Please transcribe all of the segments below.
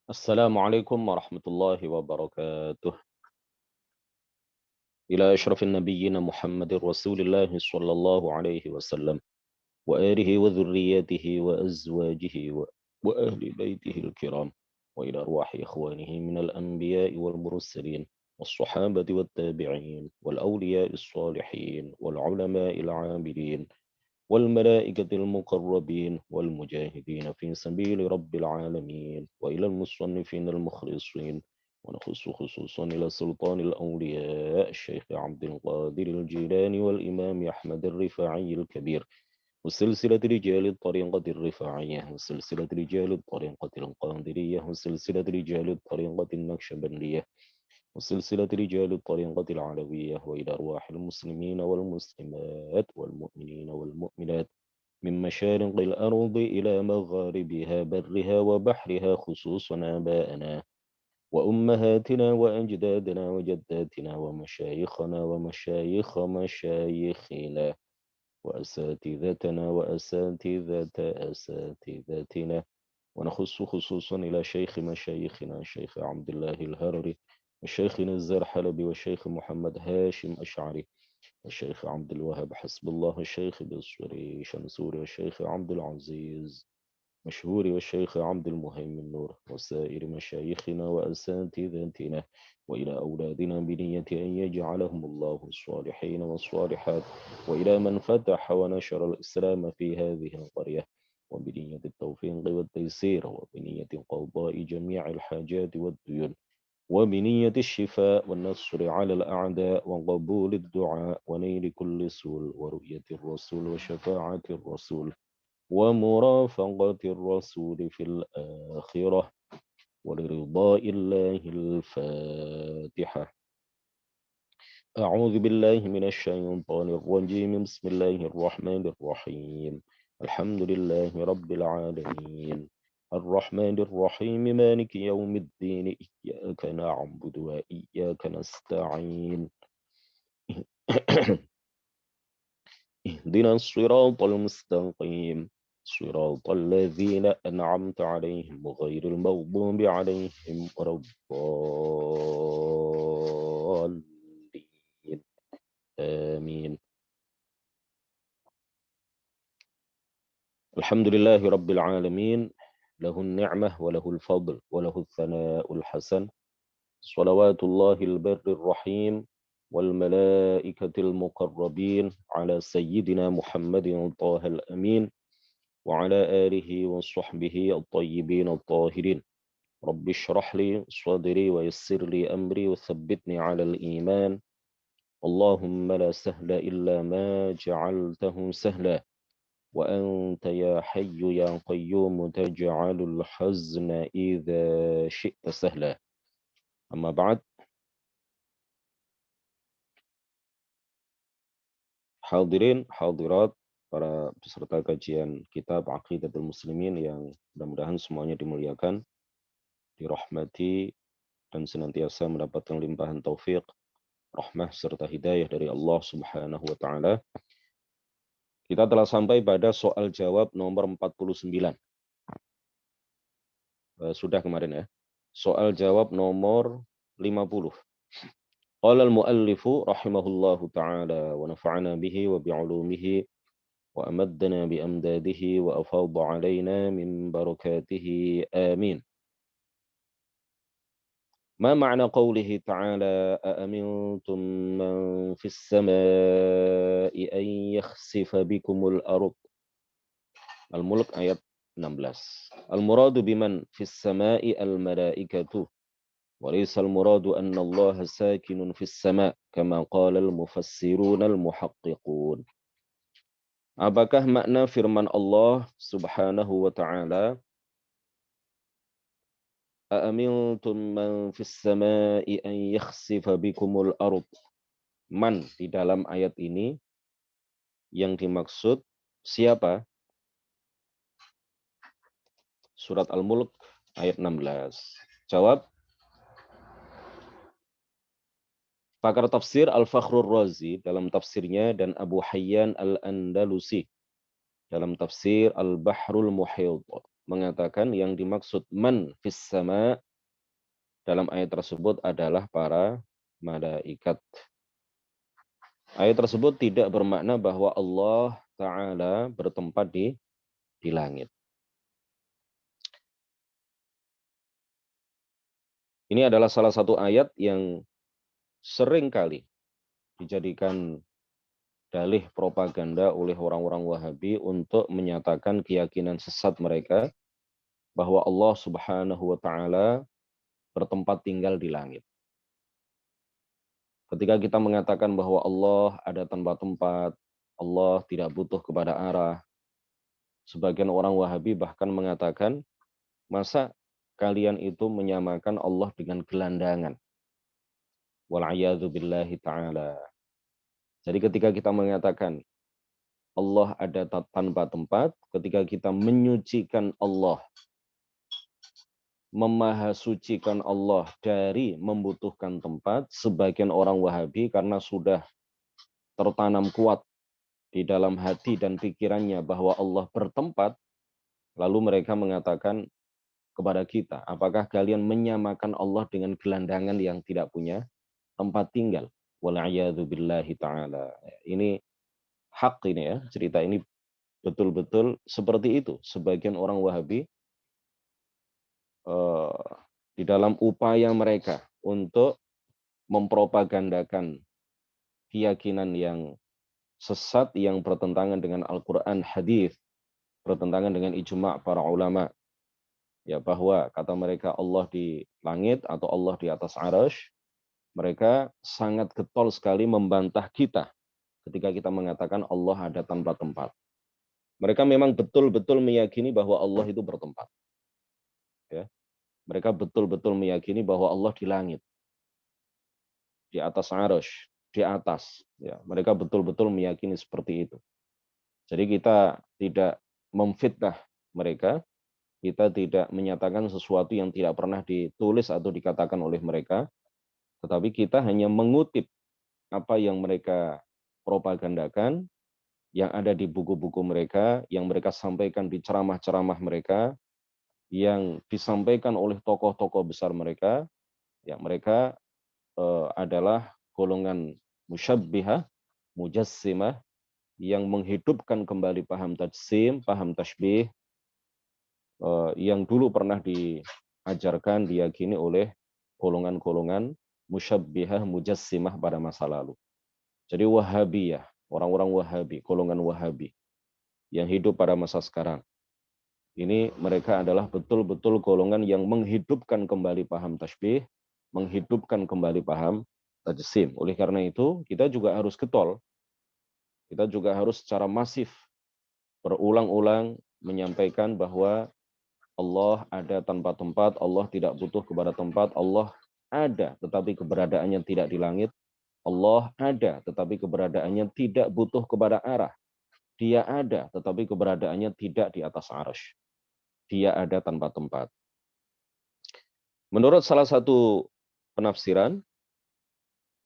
السلام عليكم ورحمة الله وبركاته. إلى أشرف النبيين محمد رسول الله صلى الله عليه وسلم وآله وذريته وأزواجه وأهل بيته الكرام، وإلى أرواح إخوانه من الأنبياء والمرسلين والصحابة والتابعين والأولياء الصالحين والعلماء العاملين والملائكة المقربين والمجاهدين في سبيل رب العالمين، وإلى المصنفين المخلصين، ونخص خصوصا إلى سلطان الأولياء الشيخ عبد القادر الجيلاني والإمام أحمد الرفاعي الكبير، وسلسلة رجال الطريقة الرفاعية، وسلسلة رجال الطريقة القادرية، وسلسلة رجال الطريقة النكشبندية، وسلسلة رجال الطريقة العلوية، وإلى أرواح المسلمين والمسلمات والمؤمنين والمؤمنات من مشارق الأرض إلى مغاربها برها وبحرها، خصوصا آباءنا وأمهاتنا وأجدادنا وجداتنا ومشايخنا ومشايخ مشايخنا وأساتذتنا وأساتذة أساتذتنا، ونخص خصوصا إلى شيخ مشايخنا الشيخ عبد الله الهرري، الشيخ نزار حلبي، والشيخ محمد هاشم أشعري، الشيخ عبد الوهاب حسب الله، الشيخ بصري شمسوري، والشيخ عبد العزيز مشهور، والشيخ عبد المهيمن نور، وسائر مشايخنا وأساتذتنا، وإلى أولادنا بنية أن يجعلهم الله الصالحين والصالحات، وإلى من فتح ونشر الإسلام في هذه القرية، وبنية التوفيق والتيسير، وبنية قضاء جميع الحاجات والديون، وبنية الشفاء والنصر على الأعداء، وقبول الدعاء، ونيل كل سول، ورؤية الرسول، وشفاعة الرسول، ومرافقة الرسول في الآخرة، ولرضاء الله. الفاتحة. أعوذ بالله من الشيطان الرجيم. بسم الله الرحمن الرحيم. الحمد لله رب العالمين، الرحمن الرحيم، مالك يوم الدين، إياك نعبد وإياك نستعين. اهدنا الصراط المستقيم، صراط الذين أنعمت عليهم غير المغضوب عليهم ولا الضالين. آمين. الحمد لله رب العالمين، له النعمة وله الفضل وله الثناء الحسن، صلوات الله البر الرحيم والملائكة المقربين على سيدنا محمد طه الأمين، وعلى آله وصحبه الطيبين الطاهرين. رب اشرح لي صدري ويسر لي أمري وثبتني على الإيمان. اللهم لا سهل إلا ما جعلته سهلا، وأنت يا حي يا قيوم تجعل الحزن إذا شئت سهلا. أما بعد، hadirin hadirat, para peserta kajian kitab Aqidatul Muslimin yang mudah-mudahan semuanya dimuliakan, dirahmati, dan senantiasa mendapatkan limpahan taufik, rahmah serta hidayah dari Allah Subhanahu wa taala. Kita telah sampai pada soal jawab nomor 49. Sudah kemarin ya. Soal jawab nomor 50. Qala al-muallifu rahimahullahu taala wa nafa'ana bihi wa bi'ulumihi wa amaddana bi amdadihi wa afadha alaina min barakatihi. Amin. ما معنى قوله تعالى أأمنتم من في السماء أن يخسف بكم الأرض؟ Al-Mulk ayat 16. Al-muradu biman fis sama'i al-malaikatu. وليس المراد أن الله ساكن في السماء كما قال المفسرون المحققون. Apakah makna firman Allah Subhanahu wa taala, "A'amintum man fis sama'i an yakhsifa bikumul ard"? Man di dalam ayat ini yang dimaksud siapa? Surat Al-Mulk ayat 16. Jawab pakar tafsir Al-Fakhrur Razi dalam tafsirnya dan Abu Hayyan Al-Andalusi dalam tafsir Al-Bahrul Muhit mengatakan yang dimaksud man fis sama dalam ayat tersebut adalah para malaikat. Ayat tersebut tidak bermakna bahwa Allah Ta'ala bertempat di langit. Ini adalah salah satu ayat yang sering kali dijadikan dalih propaganda oleh orang-orang Wahabi untuk menyatakan keyakinan sesat mereka bahwa Allah Subhanahu wa taala bertempat tinggal di langit. Ketika kita mengatakan bahwa Allah ada tanpa tempat, Allah tidak butuh kepada arah, sebagian orang Wahabi bahkan mengatakan, masa kalian itu menyamakan Allah dengan gelandangan? Wal'iyadzu billahi ta'ala. Jadi ketika kita mengatakan Allah ada tanpa tempat, ketika kita menyucikan Allah, memahasucikan Allah dari membutuhkan tempat, sebagian orang Wahabi karena sudah tertanam kuat di dalam hati dan pikirannya bahwa Allah bertempat, lalu mereka mengatakan kepada kita, apakah kalian menyamakan Allah dengan gelandangan yang tidak punya tempat tinggal? Wal'iyadzu billahi ta'ala. Ini hak ini ya, cerita ini betul-betul seperti itu. Sebagian orang Wahabi di dalam upaya mereka untuk mempropagandakan keyakinan yang sesat yang bertentangan dengan Al-Quran, hadis, bertentangan dengan ijma' para ulama, ya bahwa kata mereka Allah di langit atau Allah di atas arasy, mereka sangat getol sekali membantah kita ketika kita mengatakan Allah ada tanpa tempat. Mereka memang betul-betul meyakini bahwa Allah itu bertempat. Ya. Mereka betul-betul meyakini bahwa Allah di langit, di atas arasy, di atas. Ya. Mereka betul-betul meyakini seperti itu. Jadi kita tidak memfitnah mereka, kita tidak menyatakan sesuatu yang tidak pernah ditulis atau dikatakan oleh mereka, tetapi kita hanya mengutip apa yang mereka propagandakan, yang ada di buku-buku mereka, yang mereka sampaikan di ceramah-ceramah mereka, yang disampaikan oleh tokoh-tokoh besar mereka, ya mereka adalah golongan musyabbihah, mujassimah, yang menghidupkan kembali paham tajsim, paham tashbih, yang dulu pernah diajarkan, diyakini oleh golongan-golongan musyabbihah, mujassimah pada masa lalu. Jadi Wahabiyah, orang-orang Wahabi, golongan Wahabi yang hidup pada masa sekarang. Ini mereka adalah betul-betul golongan yang menghidupkan kembali paham tashbih, menghidupkan kembali paham tajsim. Oleh karena itu, kita juga harus getol. Kita juga harus secara masif berulang-ulang menyampaikan bahwa Allah ada tanpa tempat, Allah tidak butuh kepada tempat, Allah ada tetapi keberadaannya tidak di langit, Allah ada tetapi keberadaannya tidak butuh kepada arah. Dia ada tetapi keberadaannya tidak di atas arasy. Dia ada tanpa tempat. Menurut salah satu penafsiran,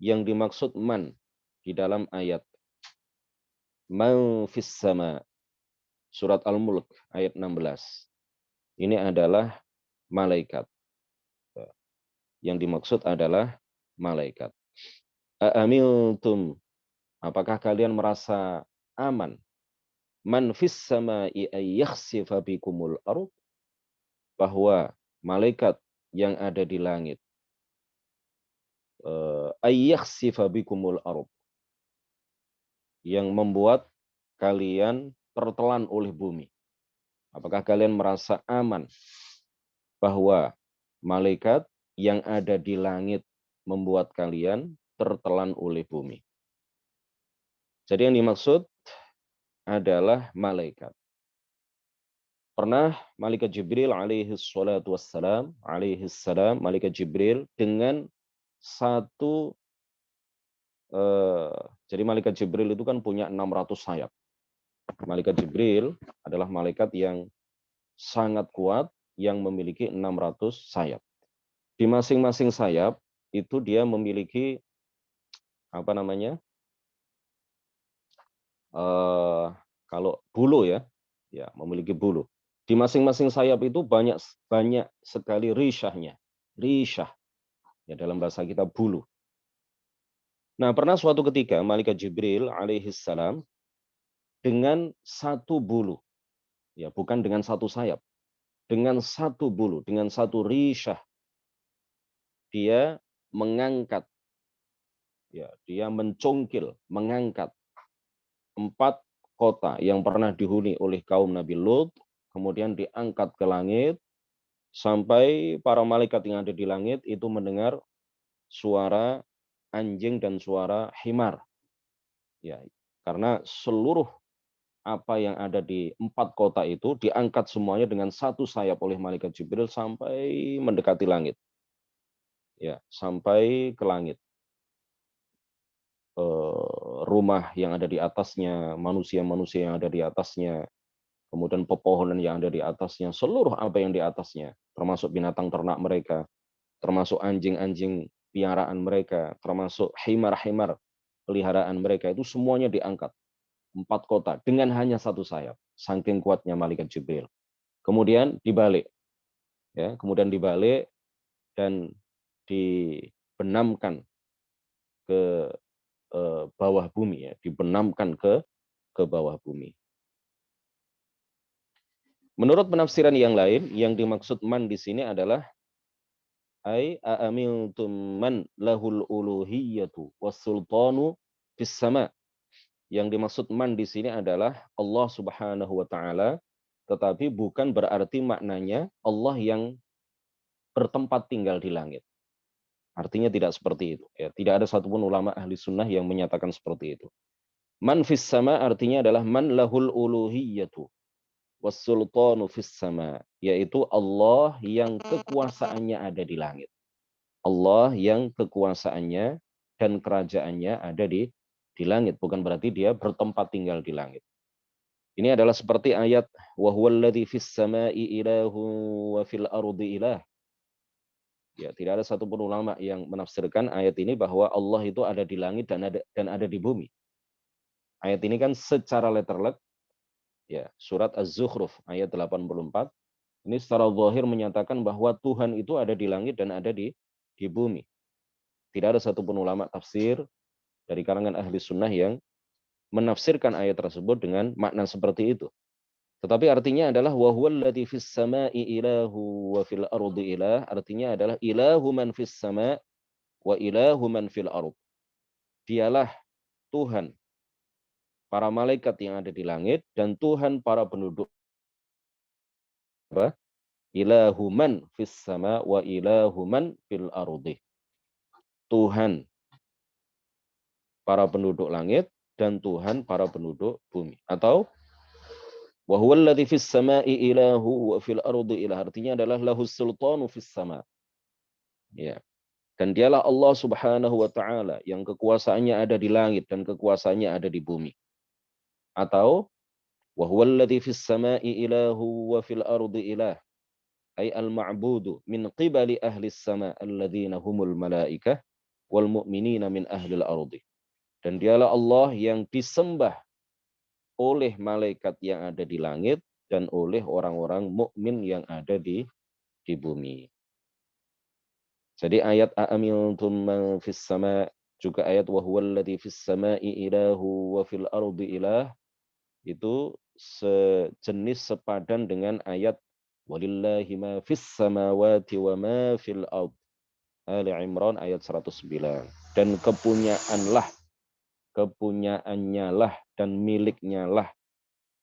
yang dimaksud man di dalam ayat man fis sama, surat Al-Mulk ayat 16. Ini adalah malaikat. Yang dimaksud adalah malaikat. A'amiltum, apakah kalian merasa aman? Man fis sama'i ayyakhsifa bikumul ardh, bahwa malaikat yang ada di langit ayyakhsifa bikumul ardh, yang membuat kalian tertelan oleh bumi. Apakah kalian merasa aman bahwa malaikat yang ada di langit membuat kalian tertelan oleh bumi. Jadi yang dimaksud adalah malaikat. Pernah malaikat Jibril alaihi salatu wassalam, malaikat Jibril dengan satu jadi malaikat Jibril itu kan punya 600 sayap. Malaikat Jibril adalah malaikat yang sangat kuat yang memiliki 600 sayap. Di masing-masing sayap itu dia memiliki apa namanya? Kalau bulu ya, memiliki bulu. Di masing-masing sayap itu banyak sekali rishahnya. Rishah ya dalam bahasa kita bulu. Nah, pernah suatu ketika malaikat Jibril alaihi salam dengan satu bulu, ya bukan dengan satu sayap, dengan satu bulu, dengan satu rishah, dia mengangkat, ya dia mencongkil, mengangkat 4 kota yang pernah dihuni oleh kaum Nabi Lut, kemudian diangkat ke langit, sampai para malaikat yang ada di langit itu mendengar suara anjing dan suara himar. Ya, karena seluruh apa yang ada di 4 kota itu diangkat semuanya dengan satu sayap oleh malaikat Jibril sampai mendekati langit. Ya, sampai ke langit. Rumah yang ada di atasnya, manusia-manusia yang ada di atasnya, kemudian pepohonan yang ada di atasnya, seluruh apa yang di atasnya, termasuk binatang ternak mereka, termasuk anjing-anjing piaraan mereka, termasuk himar-himar peliharaan mereka, itu semuanya diangkat. 4 kota dengan hanya satu sayap, saking kuatnya malaikat Jibril. Kemudian dibalik, ya, dan dibenamkan ke bawah bumi, ya, dibenamkan ke bawah bumi. Menurut penafsiran yang lain, yang dimaksud man di sini adalah a'amiltum man lahul uluhiyatu was-sultanu fis sama. Yang dimaksud man di sini adalah Allah Subhanahu wa taala, tetapi bukan berarti maknanya Allah yang bertempat tinggal di langit. Artinya tidak seperti itu, ya. Tidak ada satupun ulama ahli sunnah yang menyatakan seperti itu. Man fis sama artinya adalah man lahul uluhiyatu was-sultanu fis sama, yaitu Allah yang kekuasaannya ada di langit. Allah yang kekuasaannya dan kerajaannya ada di langit, bukan berarti dia bertempat tinggal di langit. Ini adalah seperti ayat wa huwallazi fis samai ilahu wa fil ardi ilah. Ya, tidak ada satupun ulama yang menafsirkan ayat ini bahwa Allah itu ada di langit dan ada di bumi. Ayat ini kan secara letterlek, ya, surat Az-Zukhruf ayat 84, ini secara zahir menyatakan bahwa Tuhan itu ada di langit dan ada di bumi. Tidak ada satupun ulama tafsir dari kalangan ahli sunnah yang menafsirkan ayat tersebut dengan makna seperti itu. Tetapi artinya adalah wa huwallazi fis samai ilahu wa fil ardi ilah, artinya adalah ilahu man fis sama wa ilahu man fil ard. Dialah Tuhan para malaikat yang ada di langit dan Tuhan para penduduk. Apa? Ilahu man fis sama wa ilahu man fil ardi. Tuhan para penduduk langit dan Tuhan para penduduk bumi. Atau wa huwallazi fis samai ilahu wa fil ardi ilah, artinya adalah lahus sultanu fis sama. Ya. Dan dialah Allah Subhanahu wa taala yang kekuasaannya ada di langit dan kekuasaannya ada di bumi. Atau wa huwallazi fis samai ilahu wa fil ardi ilah, ay al-ma'budu min qibali ahli sama alladzina humul malaikah wal mu'minina min ahli al-ardi. Dan dialah Allah yang disembah oleh malaikat yang ada di langit dan oleh orang-orang mukmin yang ada di bumi. Jadi ayat a'amiltum man fis sama, juga ayat wa huwallazi fis samai ilahu wa fil ardi ilah, itu sejenis sepadan dengan ayat walillahi ma fis samawati wa ma fil ard. Ali Imran ayat 109. Dan kepunyaannya lah dan miliknya lah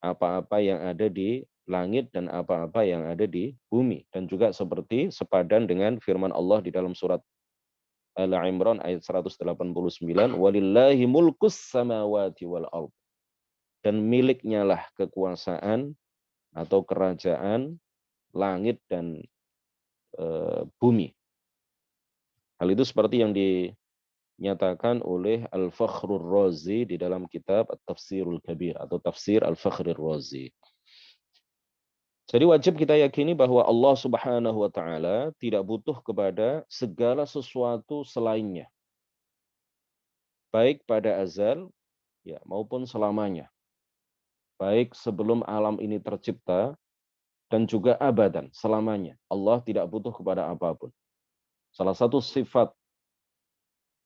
apa-apa yang ada di langit dan apa-apa yang ada di bumi. Dan juga seperti sepadan dengan firman Allah di dalam surat Al-Imran ayat 189, walillahi mulkus samawati wal ard. Dan miliknya lah kekuasaan atau kerajaan langit dan bumi. Hal itu seperti yang dinyatakan oleh Al-Fakhrur Razi di dalam kitab At-Tafsirul Kabir atau Tafsir Al-Fakhrur Razi. Jadi wajib kita yakini bahwa Allah Subhanahu wa taala tidak butuh kepada segala sesuatu selainnya. Baik pada azal ya maupun selamanya. Baik sebelum alam ini tercipta dan juga abadan selamanya. Allah tidak butuh kepada apapun. Salah satu sifat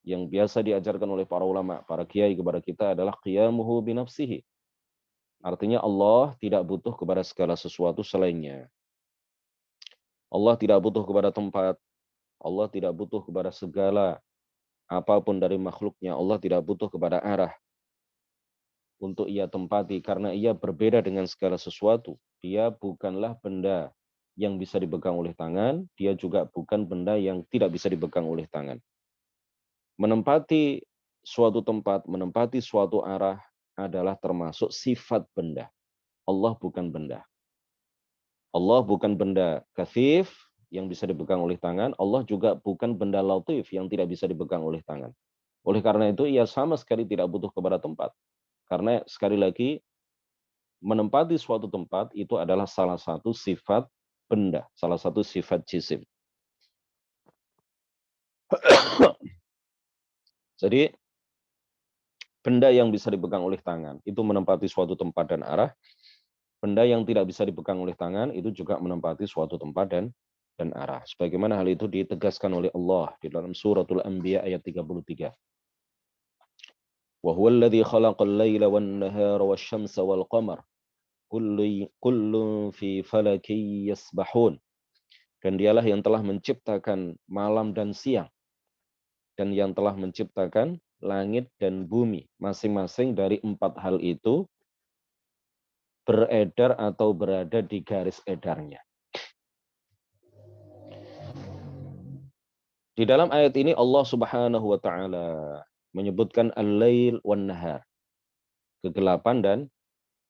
yang biasa diajarkan oleh para ulama, para kiai kepada kita adalah qiyamuhu binafsihi. Artinya Allah tidak butuh kepada segala sesuatu selainnya. Allah tidak butuh kepada tempat. Allah tidak butuh kepada segala apapun dari makhluknya. Allah tidak butuh kepada arah untuk ia tempati karena ia berbeda dengan segala sesuatu. Dia bukanlah benda yang bisa dipegang oleh tangan. Dia juga bukan benda yang tidak bisa dipegang oleh tangan. Menempati suatu tempat, menempati suatu arah adalah termasuk sifat benda. Allah bukan benda. Allah bukan benda kathif yang bisa dipegang oleh tangan. Allah juga bukan benda latif yang tidak bisa dipegang oleh tangan. Oleh karena itu, ia sama sekali tidak butuh kepada tempat. Karena sekali lagi, menempati suatu tempat itu adalah salah satu sifat benda, salah satu sifat jisim. Jadi, benda yang bisa dipegang oleh tangan itu menempati suatu tempat dan arah. Benda yang tidak bisa dipegang oleh tangan itu juga menempati suatu tempat dan arah. Sebagaimana hal itu ditegaskan oleh Allah di dalam suratul Anbiya ayat 33. Wa huwa alladhi khalaqal laila wan nahara wasyamsa wal qamar kullun fi falakin yasbahun. Dan dialah yang telah menciptakan malam dan siang dan yang telah menciptakan langit dan bumi. Masing-masing dari empat hal itu beredar atau berada di garis edarnya. Di dalam ayat ini Allah Subhanahu wa taala menyebutkan al-lail wan nahar. Kegelapan dan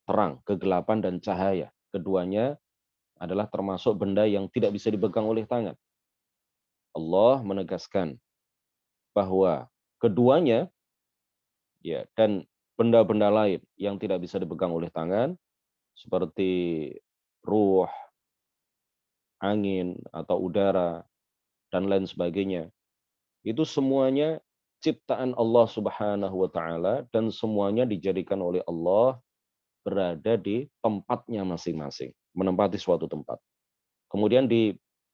terang, kegelapan dan cahaya. Keduanya adalah termasuk benda yang tidak bisa dipegang oleh tangan. Allah menegaskan bahwa keduanya ya dan benda-benda lain yang tidak bisa dipegang oleh tangan seperti ruh, angin atau udara dan lain sebagainya. Itu semuanya ciptaan Allah Subhanahu wa taala dan semuanya dijadikan oleh Allah berada di tempatnya masing-masing, menempati suatu tempat. Kemudian di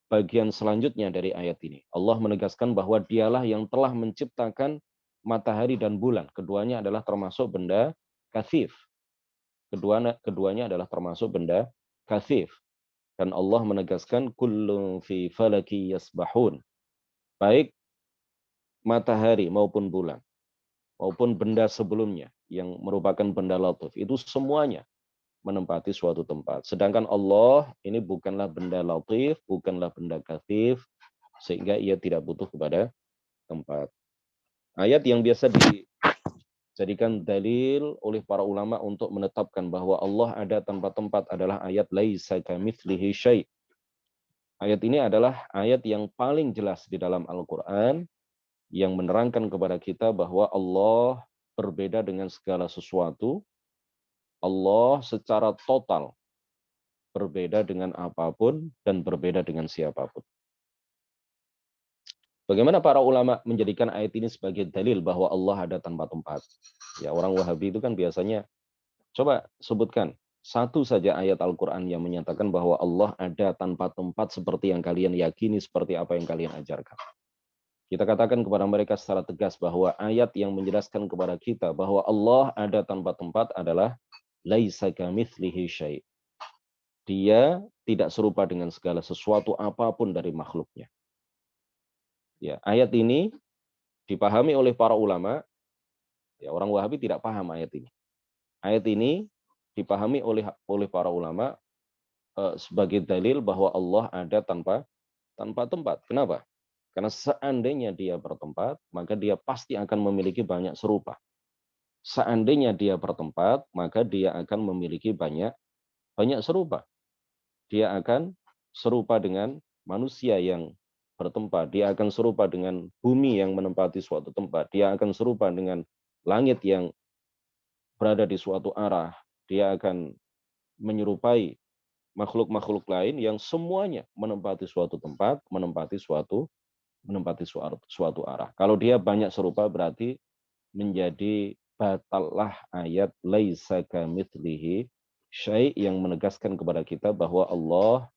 bagian selanjutnya dari ayat ini, Allah menegaskan bahwa dialah yang telah menciptakan matahari dan bulan. Keduanya adalah termasuk benda kathif. Keduanya adalah termasuk benda kathif. Dan Allah menegaskan kullun fi falaki yasbahun. Baik matahari maupun bulan, maupun benda sebelumnya yang merupakan benda latif, itu semuanya menempati suatu tempat. Sedangkan Allah ini bukanlah benda latif, bukanlah benda kathif, sehingga ia tidak butuh kepada tempat. Ayat yang biasa dijadikan dalil oleh para ulama untuk menetapkan bahwa Allah ada tanpa tempat adalah ayat laisa kamitslihi syai'. Ayat ini adalah ayat yang paling jelas di dalam Al-Quran yang menerangkan kepada kita bahwa Allah berbeda dengan segala sesuatu. Allah secara total berbeda dengan apapun dan berbeda dengan siapapun. Bagaimana para ulama menjadikan ayat ini sebagai dalil bahwa Allah ada tanpa tempat? Ya, orang Wahabi itu kan biasanya, coba sebutkan satu saja ayat Al-Quran yang menyatakan bahwa Allah ada tanpa tempat seperti yang kalian yakini, seperti apa yang kalian ajarkan. Kita katakan kepada mereka secara tegas bahwa ayat yang menjelaskan kepada kita bahwa Allah ada tanpa tempat adalah laisa kamitslihi syai'. Dia tidak serupa dengan segala sesuatu apapun dari makhluknya. Ya, ayat ini dipahami oleh para ulama. Ya, orang Wahabi tidak paham ayat ini. Ayat ini dipahami oleh para ulama sebagai dalil bahwa Allah ada tanpa tempat. Kenapa? Karena seandainya dia bertempat, maka dia pasti akan memiliki banyak serupa. Seandainya dia bertempat, maka dia akan memiliki banyak serupa. Dia akan serupa dengan manusia yang bertempat. Dia akan serupa dengan bumi yang menempati suatu tempat. Dia akan serupa dengan langit yang berada di suatu arah. Dia akan menyerupai makhluk-makhluk lain yang semuanya menempati suatu tempat, menempati suatu arah. Kalau dia banyak serupa berarti menjadi batallah ayat laisa kamitslihi syai' yang menegaskan kepada kita bahwa Allah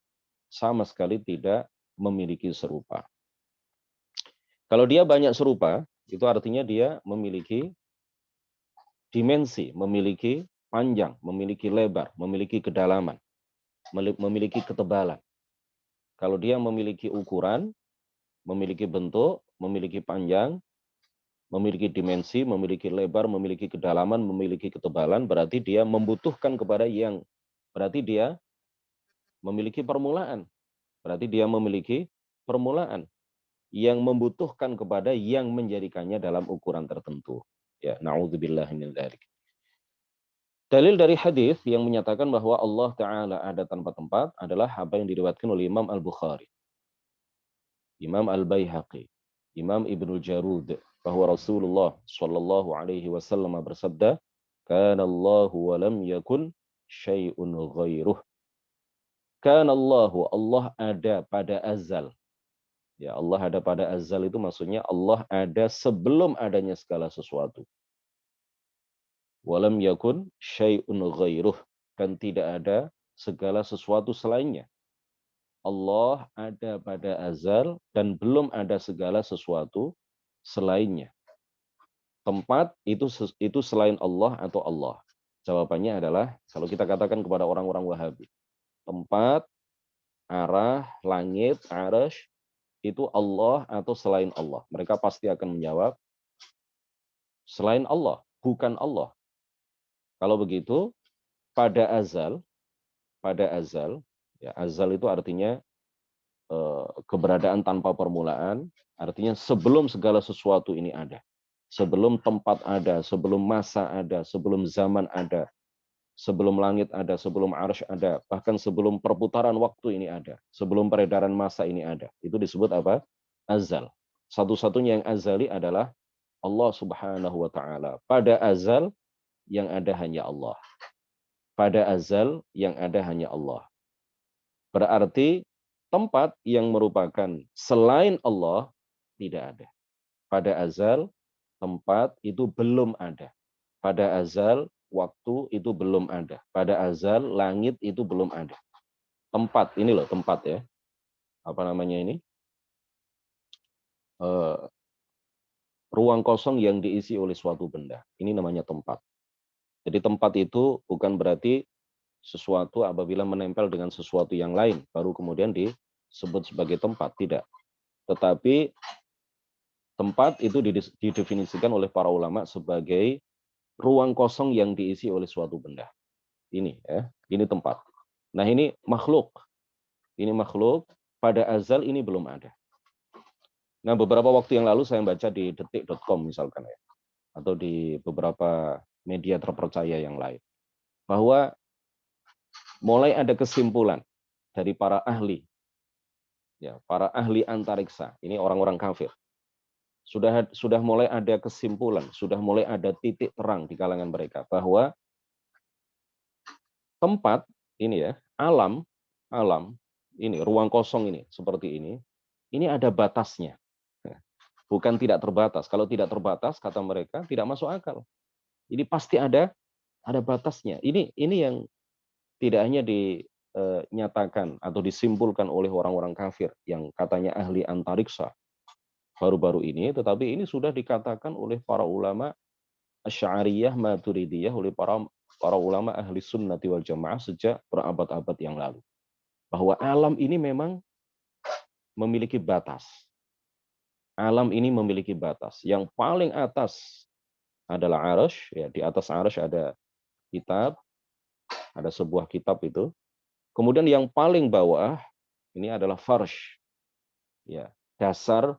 sama sekali tidak memiliki serupa. Kalau dia banyak serupa, itu artinya dia memiliki dimensi, memiliki panjang, memiliki lebar, memiliki kedalaman, memiliki ketebalan. Kalau dia memiliki ukuran, memiliki bentuk, memiliki panjang, memiliki dimensi, memiliki lebar, memiliki kedalaman, memiliki ketebalan, berarti dia membutuhkan kepada yang, berarti dia memiliki permulaan. Berarti dia memiliki permulaan yang membutuhkan kepada yang menjadikannya dalam ukuran tertentu. Ya, na'udzubillah min dzalik. Dalil dari hadis yang menyatakan bahwa Allah Ta'ala ada tanpa tempat adalah apa yang diriwayatkan oleh Imam Al-Bukhari, Imam Al-Baihaqi, Imam Ibnu Jarud, bahwa Rasulullah Shallallahu Alaihi Wasallam bersabda, "Kana Allahu wa lam yakun syai'un ghairuh." Kana Allahu, Allah ada pada azal. Ya, Allah ada pada azal itu maksudnya Allah ada sebelum adanya segala sesuatu. Walam yakun syai'un ghairuh, dan tidak ada segala sesuatu selainnya. Allah ada pada azal dan belum ada segala sesuatu selainnya. Tempat itu selain Allah atau Allah? Jawabannya adalah kalau kita katakan kepada orang-orang Wahabi, tempat, arah, langit, arasy itu Allah atau selain Allah. Mereka pasti akan menjawab selain Allah, bukan Allah. Kalau begitu, pada azal, ya azal itu artinya keberadaan tanpa permulaan, artinya sebelum segala sesuatu ini ada. Sebelum tempat ada, sebelum masa ada, sebelum zaman ada, sebelum langit ada, sebelum arsy ada, bahkan sebelum perputaran waktu ini ada, sebelum peredaran masa ini ada. Itu disebut apa? Azal. Satu-satunya yang azali adalah Allah Subhanahu wa taala. Pada azal yang ada hanya Allah. Pada azal yang ada hanya Allah. Berarti tempat yang merupakan selain Allah tidak ada. Pada azal tempat itu belum ada. Pada azal, waktu itu belum ada. Pada azal, langit itu belum ada. Tempat, ini loh tempat ya. Apa namanya ini? Ruang kosong yang diisi oleh suatu benda. Ini namanya tempat. Jadi tempat itu bukan berarti sesuatu apabila menempel dengan sesuatu yang lain, baru kemudian disebut sebagai tempat. Tidak. Tetapi tempat itu didefinisikan oleh para ulama sebagai ruang kosong yang diisi oleh suatu benda. Ini ya, ini tempat. Nah, ini makhluk. Ini makhluk pada azal ini belum ada. Nah, beberapa waktu yang lalu saya baca di detik.com misalkan ya, atau di beberapa media terpercaya yang lain, bahwa mulai ada kesimpulan dari para ahli, ya, para ahli antariksa, ini orang-orang kafir, sudah mulai ada kesimpulan, sudah mulai ada titik terang di kalangan mereka bahwa tempat ini ya, alam ini ruang kosong ini seperti ini ada batasnya. Bukan tidak terbatas. Kalau tidak terbatas kata mereka tidak masuk akal. Ini pasti ada batasnya. Ini yang tidak hanya dinyatakan atau disimpulkan oleh orang-orang kafir yang katanya ahli antariksa baru-baru ini, tetapi ini sudah dikatakan oleh para ulama Asy'ariyah, Maturidiyah, oleh para ulama ahli sunnati wal jamaah sejak berabad-abad yang lalu. Bahwa alam ini memang memiliki batas. Alam ini memiliki batas. Yang paling atas adalah arasy, ya di atas arasy ada kitab, ada sebuah kitab itu. Kemudian yang paling bawah ini adalah farsh, ya, dasar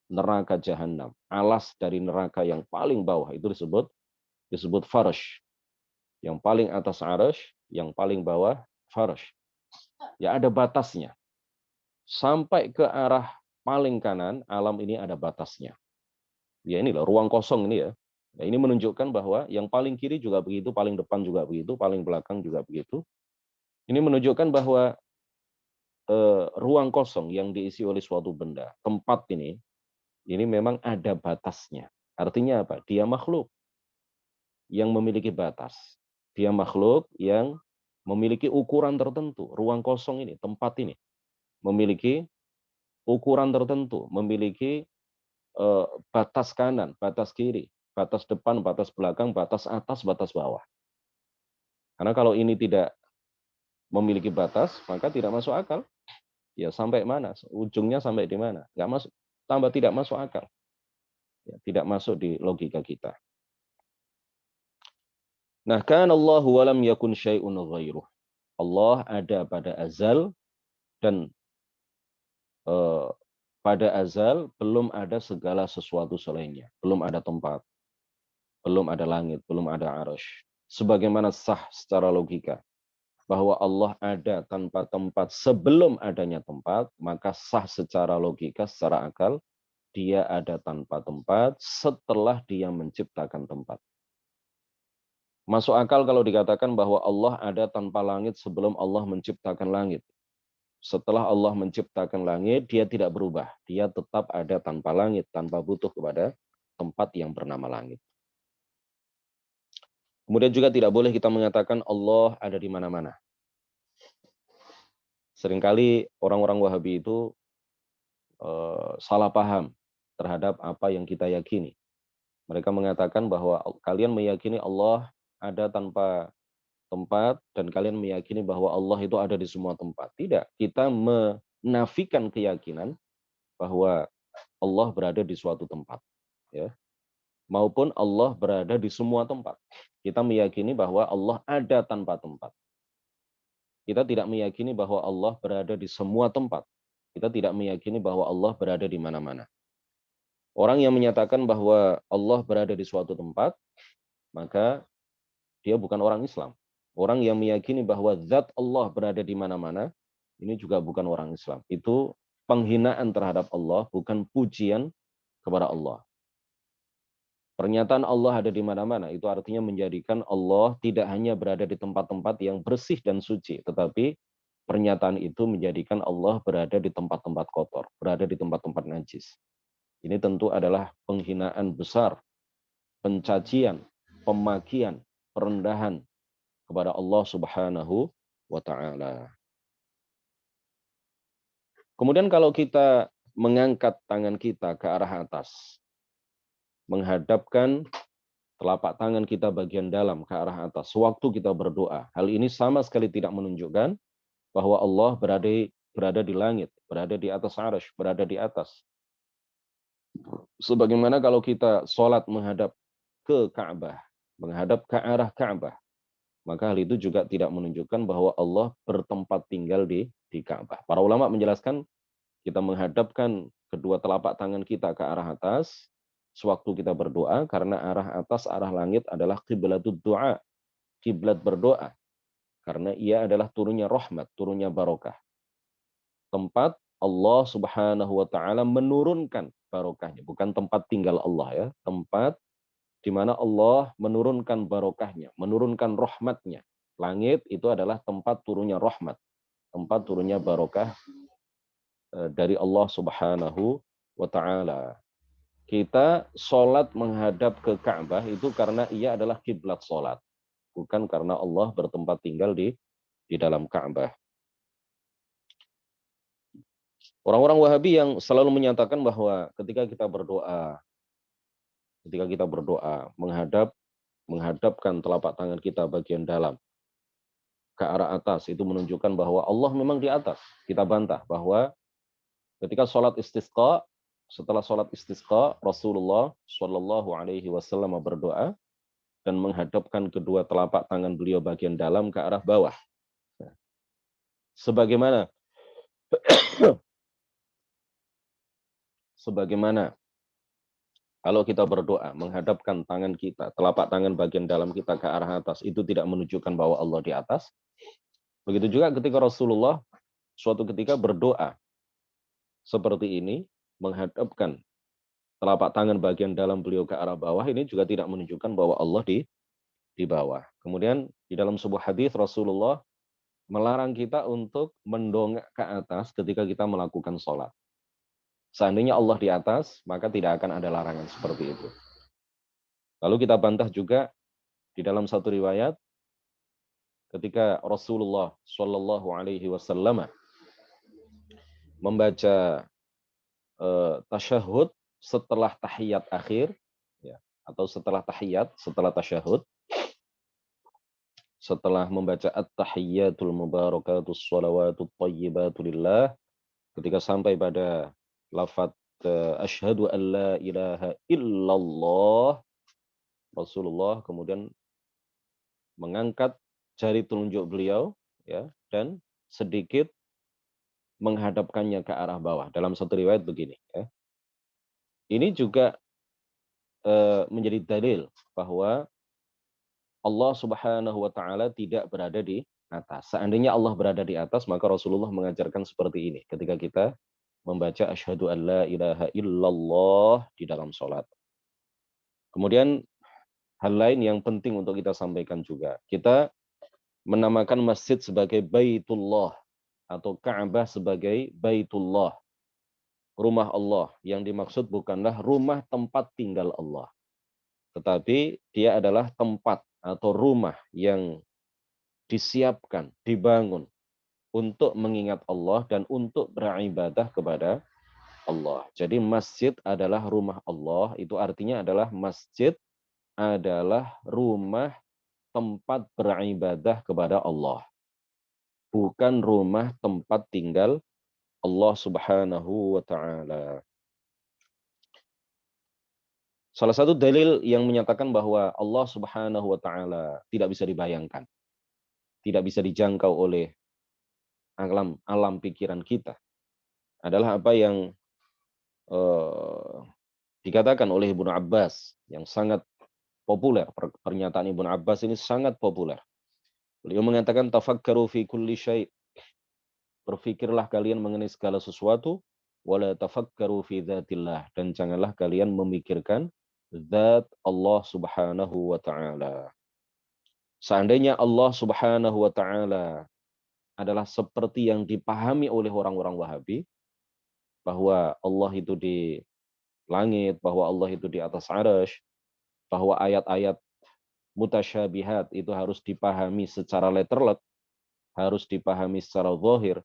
neraka jahanam, alas dari neraka yang paling bawah itu disebut farsh. Yang paling atas arsh, yang paling bawah farsh. Ya, ada batasnya. Sampai ke arah paling kanan, alam ini ada batasnya. Ya, inilah ruang kosong ini ya. Nah, ini menunjukkan bahwa yang paling kiri juga begitu, paling depan juga begitu, paling belakang juga begitu. Ini menunjukkan bahwa ruang kosong yang diisi oleh suatu benda, tempat ini memang ada batasnya. Artinya apa? Dia makhluk yang memiliki batas. Dia makhluk yang memiliki ukuran tertentu. Ruang kosong ini, tempat ini, memiliki ukuran tertentu, memiliki batas kanan, batas kiri, batas depan, batas belakang, batas atas, batas bawah. Karena kalau ini tidak memiliki batas, maka tidak masuk akal. Ya, sampai mana? Ujungnya sampai di mana? Nggak masuk, tambah tidak masuk akal. Ya, tidak masuk di logika kita. Nah, kan Allah walam yakun syai'un ghairuh. Allah ada pada azal dan pada azal belum ada segala sesuatu selainnya. Belum ada tempat, belum ada langit, belum ada arasy. Sebagaimana sah secara logika bahwa Allah ada tanpa tempat sebelum adanya tempat, maka sah secara logika, secara akal, dia ada tanpa tempat setelah dia menciptakan tempat. Masuk akal kalau dikatakan bahwa Allah ada tanpa langit sebelum Allah menciptakan langit. Setelah Allah menciptakan langit, dia tidak berubah. Dia tetap ada tanpa langit, tanpa butuh kepada tempat yang bernama langit. Kemudian juga tidak boleh kita mengatakan Allah ada di mana-mana. Seringkali orang-orang Wahabi itu salah paham terhadap apa yang kita yakini. Mereka mengatakan bahwa kalian meyakini Allah ada tanpa tempat dan kalian meyakini bahwa Allah itu ada di semua tempat. Tidak, kita menafikan keyakinan bahwa Allah berada di suatu tempat, ya, maupun Allah berada di semua tempat. Kita meyakini bahwa Allah ada tanpa tempat. Kita tidak meyakini bahwa Allah berada di semua tempat. Kita tidak meyakini bahwa Allah berada di mana-mana. Orang yang menyatakan bahwa Allah berada di suatu tempat, maka dia bukan orang Islam. Orang yang meyakini bahwa zat Allah berada di mana-mana, ini juga bukan orang Islam. Itu penghinaan terhadap Allah, bukan pujian kepada Allah. Pernyataan Allah ada di mana-mana, itu artinya menjadikan Allah tidak hanya berada di tempat-tempat yang bersih dan suci, tetapi pernyataan itu menjadikan Allah berada di tempat-tempat kotor, berada di tempat-tempat najis. Ini tentu adalah penghinaan besar, pencacian, pemakian, perendahan kepada Allah Subhanahu wa taala. Kemudian kalau kita mengangkat tangan kita ke arah atas, menghadapkan telapak tangan kita bagian dalam ke arah atas sewaktu kita berdoa, hal ini sama sekali tidak menunjukkan bahwa Allah berada di langit, berada di atas arasy, berada di atas. Sebagaimana kalau kita sholat menghadap ke Ka'bah, menghadap ke arah Ka'bah, maka hal itu juga tidak menunjukkan bahwa Allah bertempat tinggal di Ka'bah. Para ulama menjelaskan kita menghadapkan kedua telapak tangan kita ke arah atas sewaktu kita berdoa karena arah atas, arah langit adalah qiblatud du'a, kiblat berdoa. Karena ia adalah turunnya rahmat, turunnya barokah. Tempat Allah Subhanahu wa taala menurunkan barokahnya, bukan tempat tinggal Allah ya, tempat di mana Allah menurunkan barokahnya, menurunkan rahmatnya. Langit itu adalah tempat turunnya rahmat, tempat turunnya barokah dari Allah Subhanahu wa taala. Kita sholat menghadap ke Ka'bah itu karena ia adalah kiblat sholat, bukan karena Allah bertempat tinggal di dalam Ka'bah. Orang-orang Wahabi yang selalu menyatakan bahwa ketika kita berdoa menghadapkan telapak tangan kita bagian dalam ke arah atas, itu menunjukkan bahwa Allah memang di atas. Kita bantah bahwa ketika sholat istisqa, setelah sholat istisqa, Rasulullah Shallallahu Alaihi Wasallam berdoa dan menghadapkan kedua telapak tangan beliau bagian dalam ke arah bawah. Sebagaimana sebagaimana kalau kita berdoa menghadapkan tangan kita, telapak tangan bagian dalam kita ke arah atas, itu tidak menunjukkan bahwa Allah di atas. Begitu juga ketika Rasulullah suatu ketika berdoa seperti ini, menghadapkan telapak tangan bagian dalam beliau ke arah bawah, ini juga tidak menunjukkan bahwa Allah di bawah. Kemudian di dalam sebuah hadis Rasulullah melarang kita untuk mendongak ke atas ketika kita melakukan sholat. Seandainya Allah di atas, maka tidak akan ada larangan seperti itu. Lalu kita bantah juga di dalam satu riwayat ketika Rasulullah Shallallahu Alaihi Wasallam membaca tasyahud setelah tahiyat akhir, ya, atau setelah tahiyat, setelah tasyahud, setelah membaca at-tahiyyatul mubarakatus shalawatut thayyibatu lillah, ketika sampai pada lafaz asyhadu an la ilaha illallah, Rasulullah kemudian mengangkat jari telunjuk beliau, ya, dan sedikit menghadapkannya ke arah bawah. Dalam satu riwayat begini, ya. Ini juga menjadi dalil bahwa Allah Subhanahu wa taala tidak berada di atas. Seandainya Allah berada di atas, maka Rasulullah mengajarkan seperti ini ketika kita membaca asyhadu an la ilaha illallah di dalam salat. Kemudian hal lain yang penting untuk kita sampaikan juga, kita menamakan masjid sebagai Baitullah atau Ka'bah sebagai Baitullah, rumah Allah. Yang dimaksud bukanlah rumah tempat tinggal Allah, tetapi dia adalah tempat atau rumah yang disiapkan, dibangun untuk mengingat Allah dan untuk beribadah kepada Allah. Jadi masjid adalah rumah Allah, itu artinya adalah masjid adalah rumah tempat beribadah kepada Allah, bukan rumah tempat tinggal Allah Subhanahu wa taala. Salah satu dalil yang menyatakan bahwa Allah Subhanahu wa taala tidak bisa dibayangkan, tidak bisa dijangkau oleh alam pikiran kita adalah apa yang dikatakan oleh Ibnu Abbas yang sangat populer. Pernyataan Ibnu Abbas ini sangat populer. Beliau mengatakan tafakkaru fi kulli syai'. Berfikirlah kalian mengenai segala sesuatu, wala tafakkaru fi dzatillah, dan janganlah kalian memikirkan zat Allah Subhanahu wa taala. Seandainya Allah Subhanahu wa taala adalah seperti yang dipahami oleh orang-orang Wahabi, bahwa Allah itu di langit, bahwa Allah itu di atas arasy, bahwa ayat-ayat mutasyabihat itu harus dipahami secara letterlet, harus dipahami secara zahir,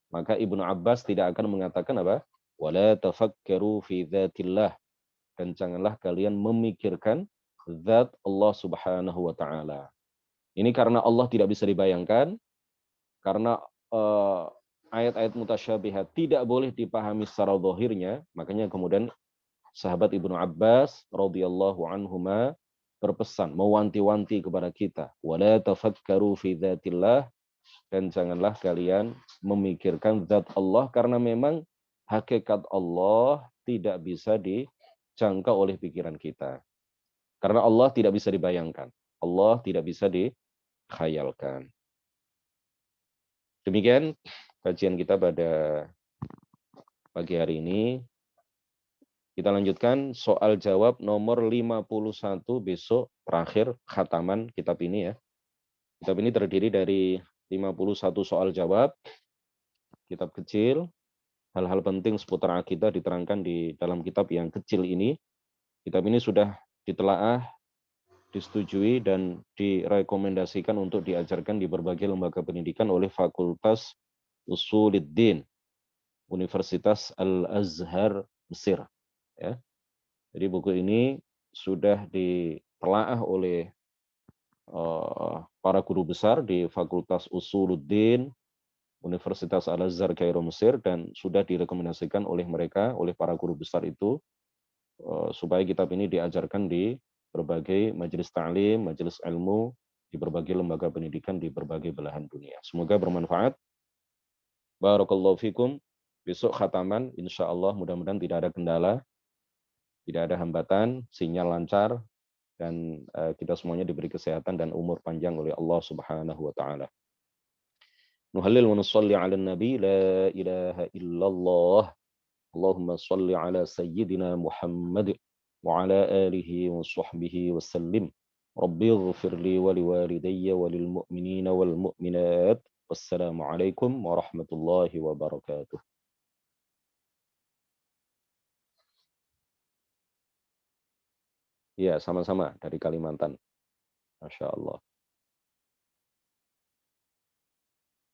maka Ibnu Abbas tidak akan mengatakan apa? Wala tafakkaru fi dzatillah, dan janganlah kalian memikirkan zat Allah Subhanahu wa taala. Ini karena Allah tidak bisa dibayangkan, karena ayat-ayat mutasyabihat tidak boleh dipahami secara zahirnya, makanya kemudian sahabat Ibnu Abbas radhiyallahu anhuma berpesan, mewanti-wanti kepada kita, wala tafakkaru fi dzatillah, dan janganlah kalian memikirkan zat Allah, karena memang hakikat Allah tidak bisa dijangkau oleh pikiran kita. Karena Allah tidak bisa dibayangkan, Allah tidak bisa dikhayalkan. Demikian kajian kita pada pagi hari ini. Kita lanjutkan soal jawab nomor 51 besok, terakhir khataman kitab ini, ya. Kitab ini terdiri dari 51 soal jawab, kitab kecil. Hal-hal penting seputar akidah diterangkan di dalam kitab yang kecil ini. Kitab ini sudah ditelaah, disetujui, dan direkomendasikan untuk diajarkan di berbagai lembaga pendidikan oleh Fakultas Usuluddin Universitas Al-Azhar Mesir. Ya. Jadi buku ini sudah ditelaah oleh para guru besar di Fakultas Usuluddin Universitas Al-Azhar Kairo Mesir, dan sudah direkomendasikan oleh mereka, oleh para guru besar itu, supaya kitab ini diajarkan di berbagai majelis ta'lim, majelis ilmu, di berbagai lembaga pendidikan di berbagai belahan dunia. Semoga bermanfaat. Barakallahu fikum. Besok khataman, insya Allah mudah-mudahan tidak ada kendala, tidak ada hambatan, sinyal lancar, dan kita semuanya diberi kesehatan dan umur panjang oleh Allah Subhanahu wa taala. Nuhallil wa nusalli 'alan nabi la ilaha illallah. Allahumma salli 'ala sayyidina Muhammad wa 'ala alihi wa sahbihi wa sallim. Rabbi ighfir li wa liwalidayya wa lil mu'minina wal mu'minat. Wassalamu alaikum warahmatullahi wabarakatuh. Ya, sama-sama dari Kalimantan. Masya Allah.